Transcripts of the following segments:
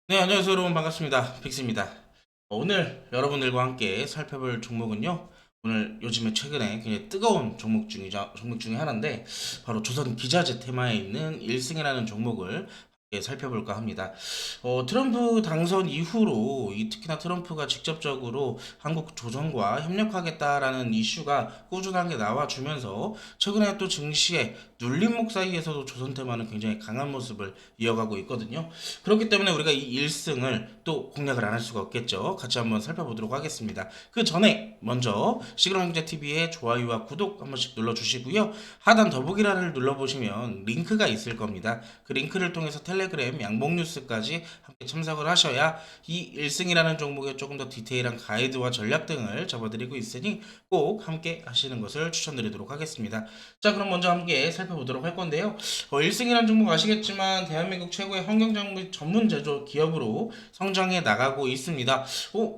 네, 안녕하세요, 여러분. 반갑습니다. 픽스입니다. 오늘 여러분들과 함께 살펴볼 종목은요. 오늘 요즘에 최근에 굉장히 뜨거운 종목 중에 하나인데, 바로 조선 기자재 테마에 있는 일승이라는 종목을 함께 살펴볼까 합니다. 트럼프 당선 이후로 특히나 트럼프가 직접적으로 한국 조선과 협력하겠다라는 이슈가 꾸준하게 나와주면서 최근에 또 증시에 눌림목 사이에서도 조선 테마는 굉장히 강한 모습을 이어가고 있거든요. 그렇기 때문에 우리가 이 1승을 또 공략을 안 할 수가 없겠죠. 같이 한번 살펴보도록 하겠습니다. 그 전에 먼저 시그널경제TV의 좋아요와 구독 한 번씩 눌러주시고요. 하단 더보기란을 눌러보시면 링크가 있을 겁니다. 그 링크를 통해서 텔레그램 양봉뉴스까지 함께 참석을 하셔야 이 1승이라는 종목에 조금 더 디테일한 가이드와 전략 등을 잡아드리고 있으니 꼭 함께 하시는 것을 추천드리도록 하겠습니다. 자, 그럼 먼저 함께 살펴보도록 할 건데요. 1승이라는 종목 아시겠지만 대한민국 최고의 환경장비 전문 제조 기업으로 성장해 나가고 있습니다.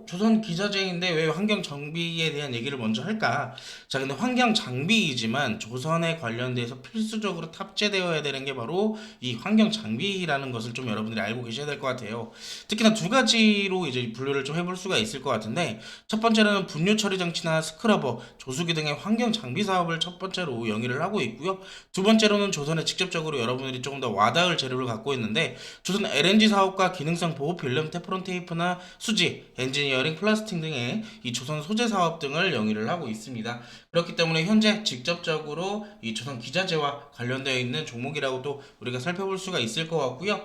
조선 기자재인데 왜 환경 장비에 대한 얘기를 먼저 할까? 자, 근데 환경 장비이지만 조선에 관련돼서 필수적으로 탑재되어야 되는 게 바로 이 환경 장비라는 것을 좀 여러분들이 알고 계셔야 될 것 같아요. 특히나 두 가지로 이제 분류를 좀 해볼 수가 있을 것 같은데, 첫 번째로는 분유 처리 장치나 스크러버, 조수기 등의 환경 장비 사업을 첫 번째로 영위를 하고 있고요. 두 번째로는 조선에 직접적으로 여러분들이 조금 더 와닿을 재료를 갖고 있는데, 조선 LNG 사업과 기능성 보호 필름, 테프론 테이프나 수지, 엔지니어링, 플라스틱 등의 이 조선 소재 사업 등을 영위를 하고 있습니다. 그렇기 때문에 현재 직접적으로 이 조선 기자재와 관련되어 있는 종목이라고도 우리가 살펴볼 수가 있을 것 같고요.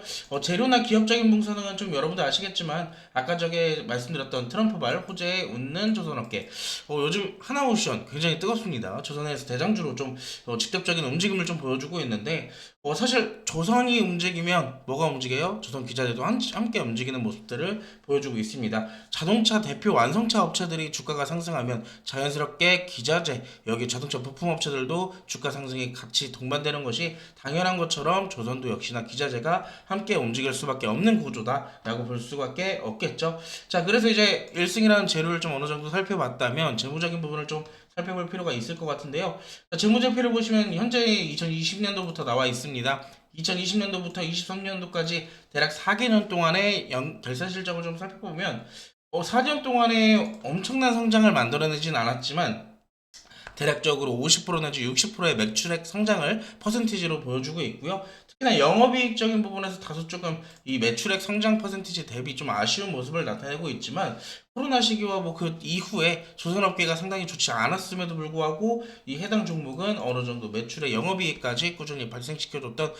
재료나 기업적인 분석은 좀 여러분도 아시겠지만 아까 저게 말씀드렸던 트럼프발 호재에 웃는 조선업계, 요즘 하나오션 굉장히 뜨겁습니다. 조선에서 대장주로 좀 직접적인 움직임을 좀 보여주고 있는데, 사실 조선이 움직이면 뭐가 움직여요? 조선 기자재도 함께 움직이는 모습들을 보여주고 있습니다. 자동차 대표 완성차 업체들이 주가가 상승하면 자연스럽게 기자재, 여기 자동차 부품 업체들도 주가 상승이 같이 동반되는 것이 당연한 것처럼 조선도 역시나 기자재가 함께 움직일 수밖에 없는 구조다라고 볼 수밖에 없겠죠. 자, 그래서 이제 1승이라는 재료를 좀 어느 정도 살펴봤다면 재무적인 부분을 좀 살펴볼 필요가 있을 것 같은데요. 자, 재무제표를 보시면 현재 2020년도부터 나와 있습니다. 2020년도부터 23년도까지 대략 4개년 동안의 결산 실적을 좀 살펴보면 4년 동안에 엄청난 성장을 만들어내진 않았지만 대략적으로 50% 내지 60%의 매출액 성장을 퍼센티지로 보여주고 있고요. 특히나 영업이익적인 부분에서 다소 조금 이 매출액 성장 퍼센티지 대비 좀 아쉬운 모습을 나타내고 있지만, 코로나 시기와 뭐 그 이후에 조선업계가 상당히 좋지 않았음에도 불구하고 이 해당 종목은 어느 정도 매출의 영업이익까지 꾸준히 발생시켜줬던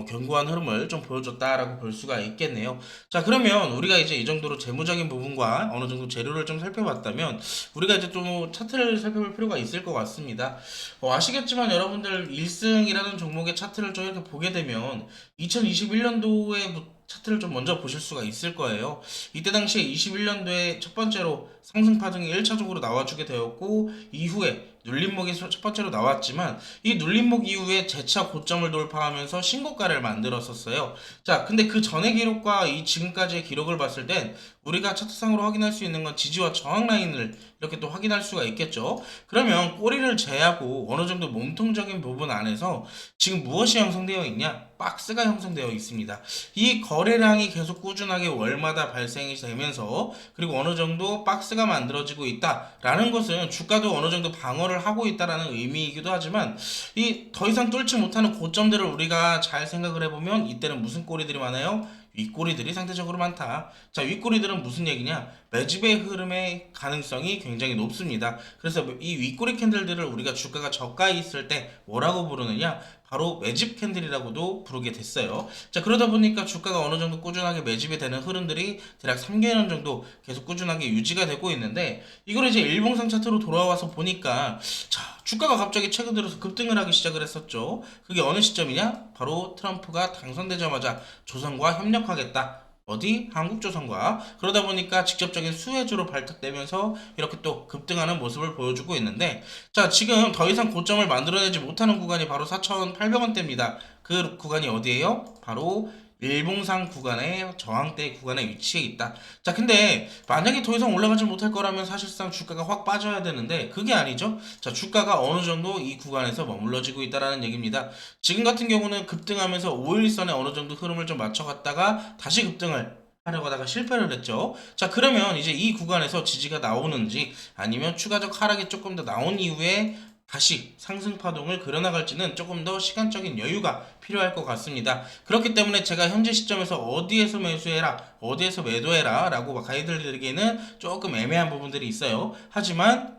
견고한 흐름을 좀 보여줬다라고 볼 수가 있겠네요. 자, 그러면 우리가 이제 이 정도로 재무적인 부분과 어느 정도 재료를 좀 살펴봤다면 우리가 이제 또 차트를 살펴볼 필요가 있을 것 같습니다. 아시겠지만 여러분들 1승이라는 종목의 차트를 좀 이렇게 보게 되면 2021년도에 차트를 좀 먼저 보실 수가 있을 거예요. 이때 당시에 21년도에 첫 번째로 상승 파동이 1차적으로 나와주게 되었고, 이후에 눌림목이 첫 번째로 나왔지만 이 눌림목 이후에 재차 고점을 돌파하면서 신고가를 만들었었어요. 자, 근데 그 전의 기록과 이 지금까지의 기록을 봤을 땐 우리가 차트상으로 확인할 수 있는 건 지지와 저항 라인을 이렇게 또 확인할 수가 있겠죠. 그러면 꼬리를 제하고 어느 정도 몸통적인 부분 안에서 지금 무엇이 형성되어 있냐? 박스가 형성되어 있습니다. 이 거래량이 계속 꾸준하게 월마다 발생이 되면서, 그리고 어느 정도 박스가 만들어지고 있다라는 것은 주가도 어느 정도 방어를 하고 있다라는 의미이기도 하지만, 이 더 이상 뚫지 못하는 고점들을 우리가 잘 생각을 해보면 이때는 무슨 꼬리들이 많아요? 윗꼬리들이 상대적으로 많다. 자, 윗꼬리들은 무슨 얘기냐? 매집의 흐름의 가능성이 굉장히 높습니다. 그래서 이 윗꼬리 캔들들을 우리가 주가가 저가에 있을 때 뭐라고 부르느냐? 바로 매집 캔들이라고도 부르게 됐어요. 자, 그러다 보니까 주가가 어느 정도 꾸준하게 매집이 되는 흐름들이 대략 3개년 정도 계속 꾸준하게 유지가 되고 있는데, 이걸 이제 일봉상 차트로 돌아와서 보니까, 자, 주가가 갑자기 최근 들어서 급등을 하기 시작을 했었죠. 그게 어느 시점이냐? 바로 트럼프가 당선되자마자 조선과 협력하겠다. 어디? 한국조선과. 그러다 보니까 직접적인 수혜주로 발탁되면서 이렇게 또 급등하는 모습을 보여주고 있는데, 자, 지금 더 이상 고점을 만들어내지 못하는 구간이 바로 4,800원대입니다. 그 구간이 어디예요? 바로 일봉상 구간의 저항대 구간에 위치해 있다. 자, 근데 만약에 더 이상 올라가지 못할 거라면 사실상 주가가 확 빠져야 되는데 그게 아니죠. 자, 주가가 어느 정도 이 구간에서 머물러지고 있다라는 얘기입니다. 지금 같은 경우는 급등하면서 5일선에 어느 정도 흐름을 좀 맞춰갔다가 다시 급등을 하려고 하다가 실패를 했죠. 자, 그러면 이제 이 구간에서 지지가 나오는지 아니면 추가적 하락이 조금 더 나온 이후에 다시 상승 파동을 그려나갈지는 조금 더 시간적인 여유가 필요할 것 같습니다. 그렇기 때문에 제가 현재 시점에서 어디에서 매수해라, 어디에서 매도해라 라고 가이드를 드리기에는 조금 애매한 부분들이 있어요. 하지만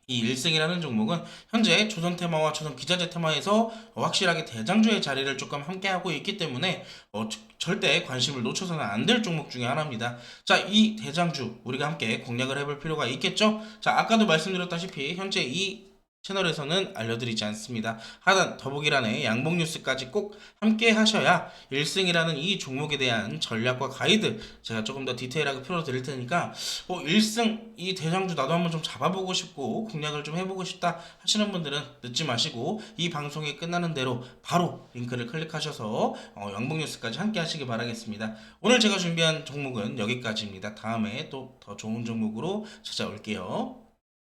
이 일승이라는 종목은 현재 조선테마와 조선기자재 테마에서 확실하게 대장주의 자리를 조금 함께하고 있기 때문에 절대 관심을 놓쳐서는 안 될 종목 중에 하나입니다. 자, 이 대장주 우리가 함께 공략을 해볼 필요가 있겠죠? 자, 아까도 말씀드렸다시피 현재 이 채널에서는 알려드리지 않습니다. 하단 더보기란에 양봉 뉴스까지 꼭 함께 하셔야 1승이라는 이 종목에 대한 전략과 가이드 제가 조금 더 디테일하게 풀어드릴 테니까 1승 이 대장주 나도 한번 좀 잡아보고 싶고 공략을 좀 해보고 싶다 하시는 분들은 늦지 마시고 이 방송이 끝나는 대로 바로 링크를 클릭하셔서 양봉 뉴스까지 함께 하시기 바라겠습니다. 오늘 제가 준비한 종목은 여기까지입니다. 다음에 또 더 좋은 종목으로 찾아올게요.